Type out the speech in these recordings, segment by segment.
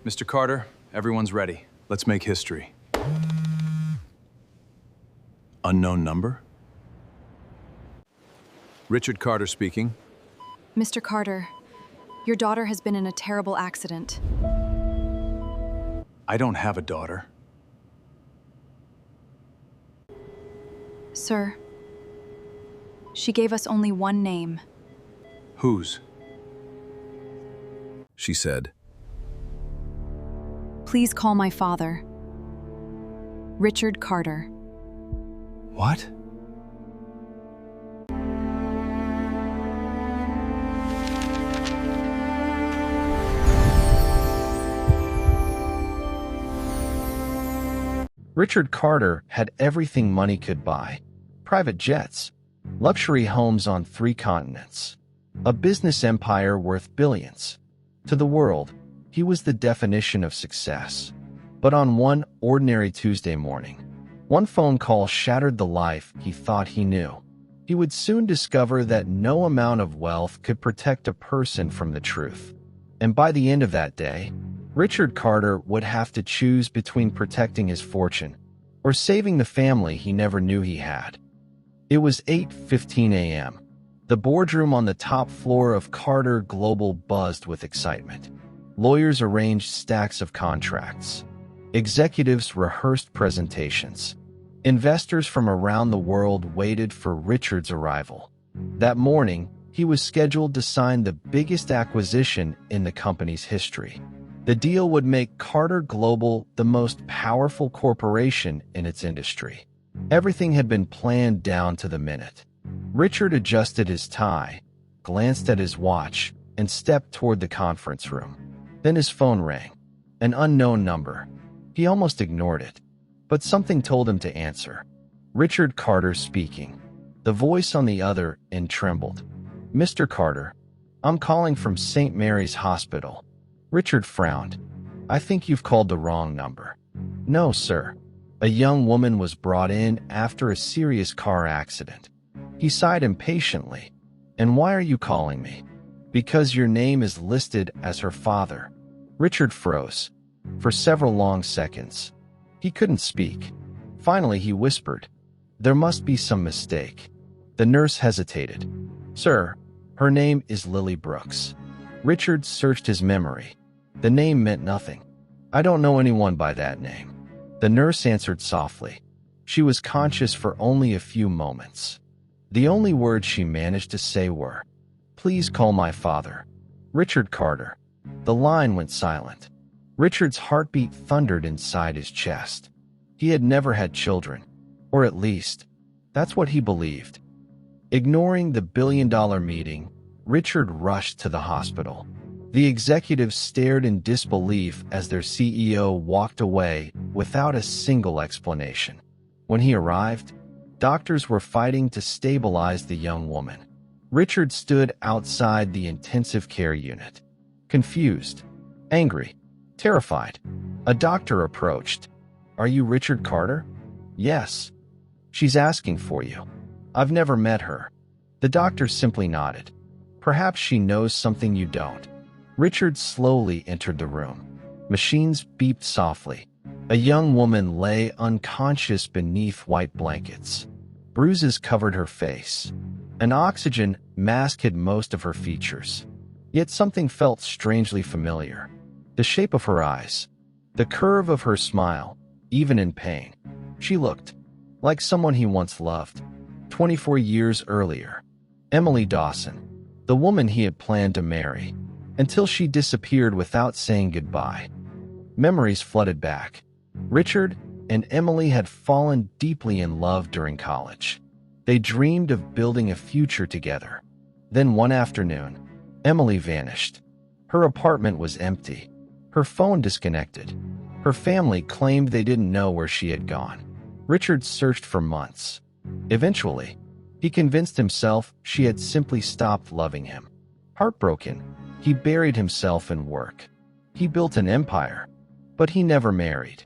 Mr. Carter, everyone's ready. Let's make history. Unknown number? Richard Carter speaking. Mr. Carter, your daughter has been in a terrible accident. I don't have a daughter. Sir, she gave us only one name. Whose? She said. Please call my father. Richard Carter. What? Richard Carter had everything money could buy. Private jets, luxury homes on 3 continents, a business empire worth billions. To the world, he was the definition of success. But on one ordinary Tuesday morning, one phone call shattered the life he thought he knew. He would soon discover that no amount of wealth could protect a person from the truth. And by the end of that day, Richard Carter would have to choose between protecting his fortune or saving the family he never knew he had. It was 8:15 a.m. The boardroom on the top floor of Carter Global buzzed with excitement. Lawyers arranged stacks of contracts. Executives rehearsed presentations. Investors from around the world waited for Richard's arrival. That morning, he was scheduled to sign the biggest acquisition in the company's history. The deal would make Carter Global the most powerful corporation in its industry. Everything had been planned down to the minute. Richard adjusted his tie, glanced at his watch, and stepped toward the conference room. Then his phone rang. An unknown number. He almost ignored it, but something told him to answer. Richard Carter speaking. The voice on the other end trembled. "Mr. Carter, I'm calling from St. Mary's Hospital." Richard frowned. "I think you've called the wrong number." "No, sir." A young woman was brought in after a serious car accident. He sighed impatiently. "And why are you calling me?" "Because your name is listed as her father." Richard froze. For several long seconds, he couldn't speak. Finally, he whispered, "There must be some mistake." The nurse hesitated. "Sir, her name is Lily Brooks." Richard searched his memory. The name meant nothing. "I don't know anyone by that name." The nurse answered softly. She was conscious for only a few moments. The only words she managed to say were, "Please call my father, Richard Carter." The line went silent. Richard's heartbeat thundered inside his chest. He had never had children, or at least, that's what he believed. Ignoring the billion-dollar meeting, Richard rushed to the hospital. The executives stared in disbelief as their CEO walked away without a single explanation. When he arrived, doctors were fighting to stabilize the young woman. Richard stood outside the intensive care unit, confused, angry, terrified. A doctor approached. "Are you Richard Carter?" "Yes." "She's asking for you." "I've never met her." The doctor simply nodded. "Perhaps she knows something you don't." Richard slowly entered the room. Machines beeped softly. A young woman lay unconscious beneath white blankets. Bruises covered her face. An oxygen mask hid most of her features. Yet something felt strangely familiar. The shape of her eyes. The curve of her smile, even in pain. She looked like someone he once loved. 24 years earlier. Emily Dawson. The woman he had planned to marry. Until she disappeared without saying goodbye. Memories flooded back. Richard and Emily had fallen deeply in love during college. They dreamed of building a future together. Then one afternoon, Emily vanished. Her apartment was empty. Her phone disconnected. Her family claimed they didn't know where she had gone. Richard searched for months. Eventually, he convinced himself she had simply stopped loving him. Heartbroken, he buried himself in work. He built an empire, but he never married.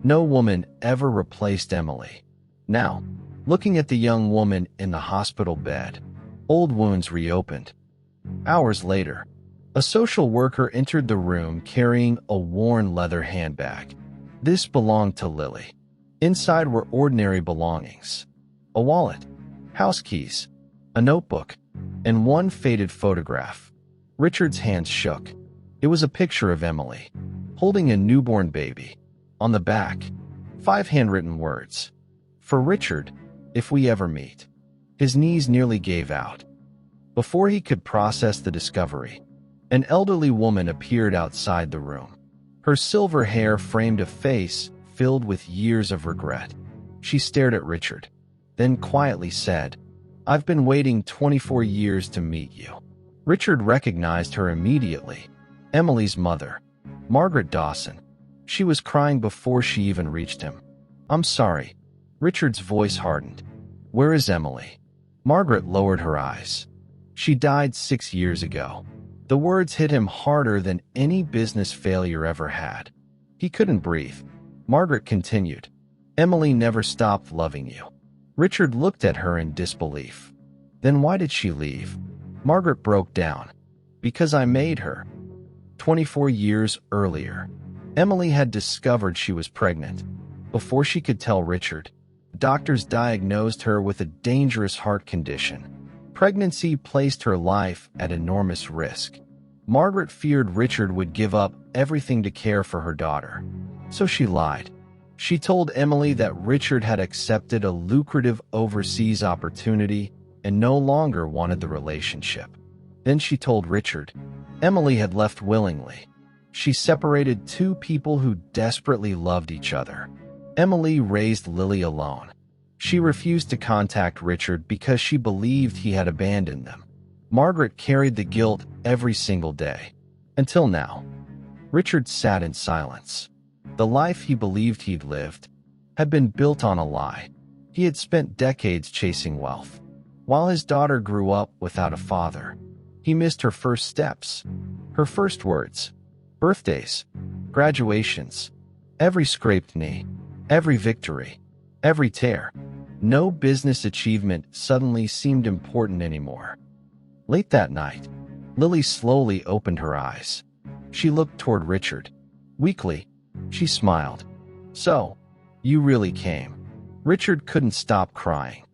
No woman ever replaced Emily. Now, looking at the young woman in the hospital bed, old wounds reopened. Hours later, A social worker entered the room carrying a worn leather handbag. This belonged to Lily. Inside were ordinary belongings: a wallet, house keys, a notebook, and one faded photograph. Richard's hands shook. It was a picture of Emily, holding a newborn baby. On the back, 5 handwritten words: "For Richard, if we ever meet." His knees nearly gave out. Before he could process the discovery, an elderly woman appeared outside the room. Her silver hair framed a face filled with years of regret. She stared at Richard, then quietly said, "I've been waiting 24 years to meet you." Richard recognized her immediately. Emily's mother, Margaret Dawson. She was crying before she even reached him. "I'm sorry." Richard's voice hardened. "Where is Emily?" Margaret lowered her eyes. "She died 6 years ago." The words hit him harder than any business failure ever had. He couldn't breathe. Margaret continued, "Emily never stopped loving you." Richard looked at her in disbelief. "Then why did she leave?" Margaret broke down. "Because I made her." 24 years earlier, Emily had discovered she was pregnant. Before she could tell Richard, doctors diagnosed her with a dangerous heart condition. Pregnancy placed her life at enormous risk. Margaret feared Richard would give up everything to care for her daughter. So she lied. She told Emily that Richard had accepted a lucrative overseas opportunity and no longer wanted the relationship. Then she told Richard Emily had left willingly. She separated 2 people who desperately loved each other. Emily raised Lily alone. She refused to contact Richard because she believed he had abandoned them. Margaret carried the guilt every single day. Until now. Richard sat in silence. The life he believed he'd lived had been built on a lie. He had spent decades chasing wealth, while his daughter grew up without a father. He missed her first steps, her first words, birthdays, graduations, every scraped knee, every victory, every tear. No business achievement suddenly seemed important anymore. Late that night, Lily slowly opened her eyes. She looked toward Richard. Weakly, she smiled. "So, you really came." Richard couldn't stop crying.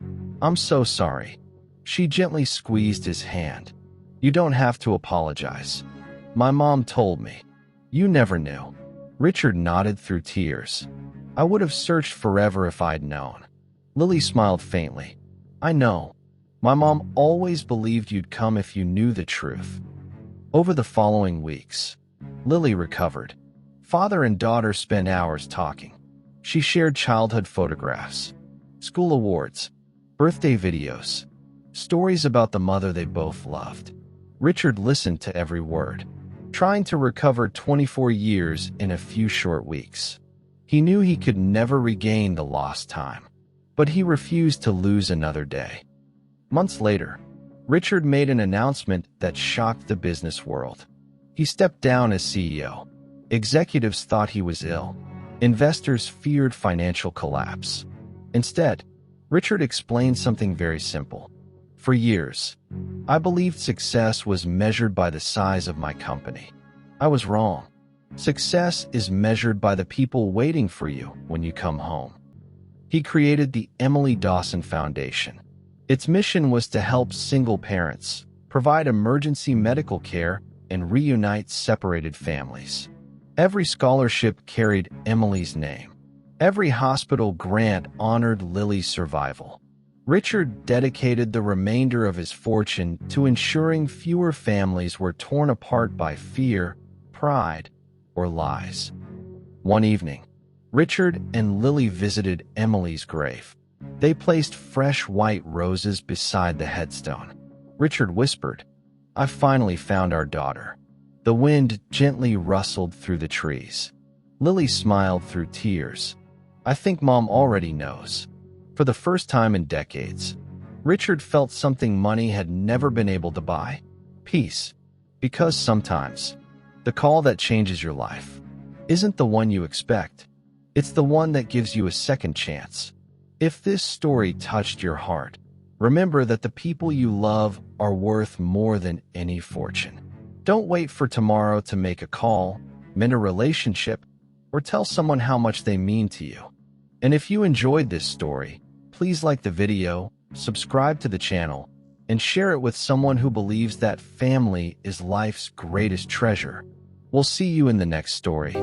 "I'm so sorry." She gently squeezed his hand. "You don't have to apologize. My mom told me." "You never knew." Richard nodded through tears. "I would have searched forever if I'd known." Lily smiled faintly. "I know. My mom always believed you'd come if you knew the truth." Over the following weeks, Lily recovered. Father and daughter spent hours talking. She shared childhood photographs, school awards, birthday videos, stories about the mother they both loved. Richard listened to every word, trying to recover 24 years in a few short weeks. He knew he could never regain the lost time, but he refused to lose another day. Months later, Richard made an announcement that shocked the business world. He stepped down as CEO. Executives thought he was ill. Investors feared financial collapse. Instead, Richard explained something very simple. "For years, I believed success was measured by the size of my company. I was wrong. Success is measured by the people waiting for you when you come home." He created the Emily Dawson Foundation. Its mission was to help single parents, provide emergency medical care, and reunite separated families. Every scholarship carried Emily's name. Every hospital grant honored Lily's survival. Richard dedicated the remainder of his fortune to ensuring fewer families were torn apart by fear, pride, or lies. One evening, Richard and Lily visited Emily's grave. They placed fresh white roses beside the headstone. Richard whispered, "I finally found our daughter." The wind gently rustled through the trees. Lily smiled through tears. "I think Mom already knows." For the first time in decades, Richard felt something money had never been able to buy: peace. Because sometimes, the call that changes your life isn't the one you expect. It's the one that gives you a second chance. If this story touched your heart, remember that the people you love are worth more than any fortune. Don't wait for tomorrow to make a call, mend a relationship, or tell someone how much they mean to you. And if you enjoyed this story, please like the video, subscribe to the channel, and share it with someone who believes that family is life's greatest treasure. We'll see you in the next story.